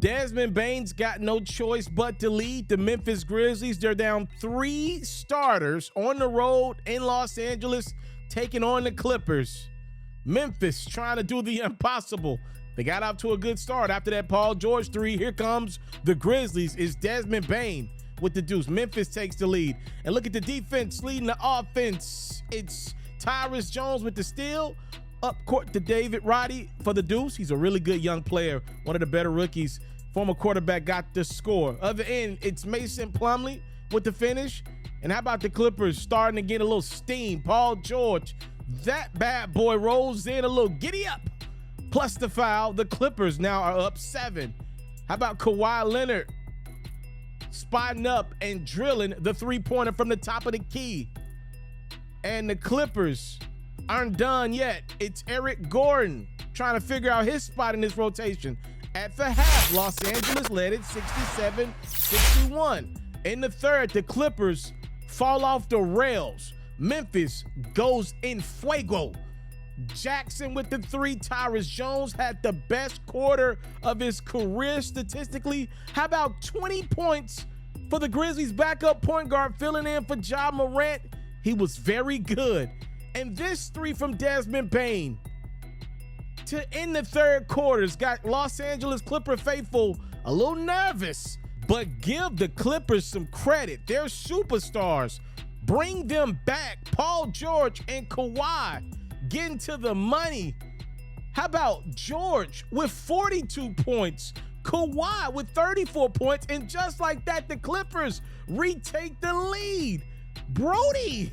Desmond Bane's got no choice but to lead the Memphis Grizzlies. They're down 3 starters on the road in Los Angeles, taking on the Clippers. Memphis trying to do the impossible. They got out to a good start after that Paul George 3. Here comes the Grizzlies. It's Desmond Bane with the deuce. Memphis takes the lead. And look at the defense leading the offense. It's Tyus Jones with the steal. Up court to David Roddy for the deuce. He's a really good young player, one of the better rookies. Former quarterback got the score. Other end, it's Mason Plumlee with the finish. And how about the Clippers starting to get a little steam? Paul George, that bad boy rolls in a little giddy up. Plus the foul, the Clippers now are up 7. How about Kawhi Leonard spotting up and drilling the three-pointer from the top of the key? And the Clippers aren't done yet. It's Eric Gordon trying to figure out his spot in this rotation. At the half, Los Angeles led it 67-61. In the third, the Clippers fall off the rails. Memphis goes in fuego. Jackson with the 3. Tyus Jones had the best quarter of his career statistically. How about 20 points for the Grizzlies' backup point guard filling in for Ja Morant? He was very good. And this 3 from Desmond Bane to end the third quarters got Los Angeles Clipper faithful a little nervous, but give the Clippers some credit. They're superstars. Bring them back. Paul George and Kawhi getting to the money. How about George with 42 points? Kawhi with 34 points. And just like that, the Clippers retake the lead. Brody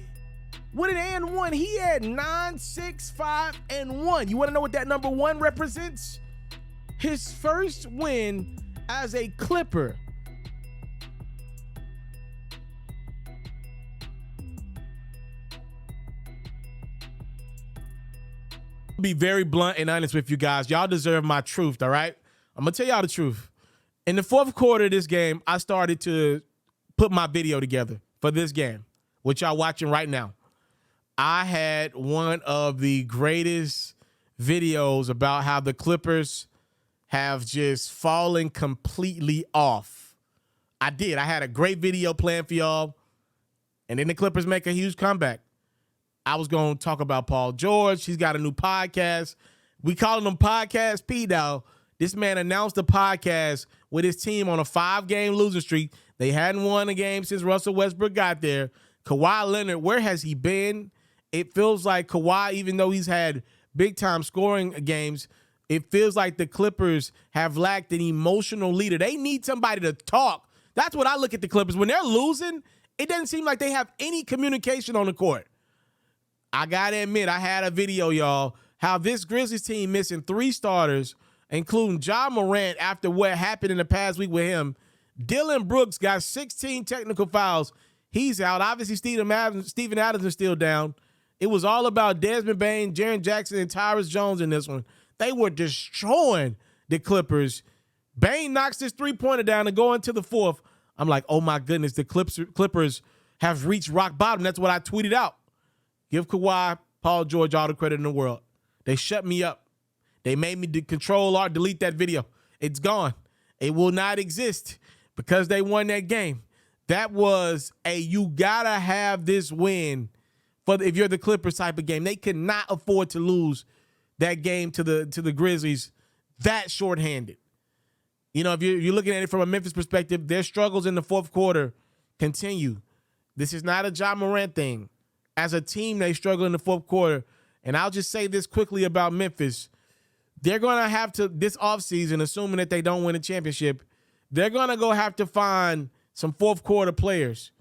with an and one. He had 9, 6, 5, and 1. You want to know what that number 1 represents? His first win as a Clipper. Be very blunt and honest with you guys. Y'all deserve my truth, all right? I'm going to tell y'all the truth. In the fourth quarter of this game, I started to put my video together for this game, which y'all watching right now. I had one of the greatest videos about how the Clippers have just fallen completely off. I did. I had a great video planned for y'all, and then the Clippers make a huge comeback. I was going to talk about Paul George. He's got a new podcast. We calling him Podcast P now. This man announced the podcast with his team on a 5-game losing streak. They hadn't won a game since Russell Westbrook got there. Kawhi Leonard, where has he been? It feels like Kawhi, even though he's had big-time scoring games, it feels like the Clippers have lacked an emotional leader. They need somebody to talk. That's what I look at the Clippers. When they're losing, it doesn't seem like they have any communication on the court. I got to admit, I had a video, y'all, how this Grizzlies team missing 3 starters, including Ja Morant after what happened in the past week with him. Dylan Brooks got 16 technical fouls. He's out. Obviously, Steven Adams is still down. It was all about Desmond Bane, Jaren Jackson, and Tyus Jones in this one. They were destroying the Clippers. Bane knocks this 3-pointer down and go into the fourth. I'm like, oh, my goodness, the Clippers have reached rock bottom. That's what I tweeted out. Give Kawhi, Paul George all the credit in the world. They shut me up. They made me Control-R, delete that video. It's gone. It will not exist because they won that game. That was a you gotta have this win for if you're the Clippers type of game. They could not afford to lose that game to the Grizzlies that shorthanded. You know, if you're looking at it from a Memphis perspective, their struggles in the fourth quarter continue. This is not a Ja Morant thing. As a team, they struggle in the fourth quarter. And I'll just say this quickly about Memphis. They're going to have to, this offseason, assuming that they don't win a championship, they're going to go have to find some fourth quarter players.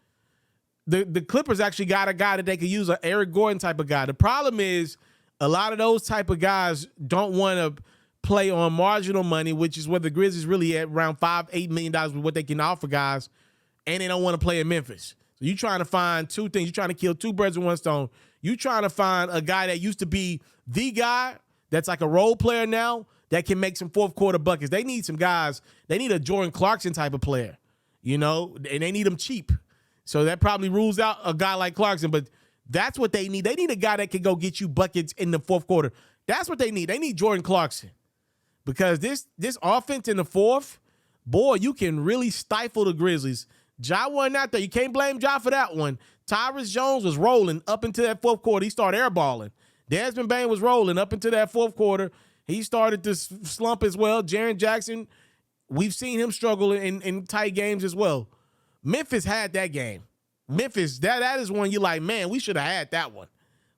The Clippers actually got a guy that they could use, an Eric Gordon type of guy. The problem is a lot of those type of guys don't want to play on marginal money, which is where the Grizzlies really at around $5-8 million with what they can offer guys, and they don't want to play in Memphis. So you're trying to find 2 things. You're trying to kill 2 birds with 1 stone. You're trying to find a guy that used to be the guy that's like a role player now that can make some fourth quarter buckets. They need some guys. They need a Jordan Clarkson type of player, you know, and they need them cheap. So that probably rules out a guy like Clarkson, but that's what they need. They need a guy that can go get you buckets in the fourth quarter. That's what they need. They need Jordan Clarkson because this offense in the fourth, boy, you can really stifle the Grizzlies. Ja wasn't out there. You can't blame Ja for that one. Tyrus Jones was rolling up into that fourth quarter. He started airballing. Desmond Bane was rolling up into that fourth quarter. He started to slump as well. Jaren Jackson, we've seen him struggle in tight games as well. Memphis had that game. Memphis, that is one you're like, man, we should have had that one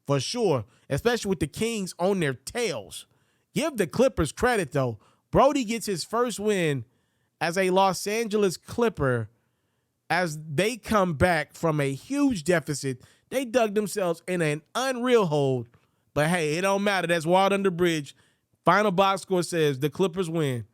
for sure, especially with the Kings on their tails. Give the Clippers credit, though. Brody gets his first win as a Los Angeles Clipper as they come back from a huge deficit. They dug themselves in an unreal hole. But, hey, it don't matter. That's water under the bridge. Final box score says the Clippers win.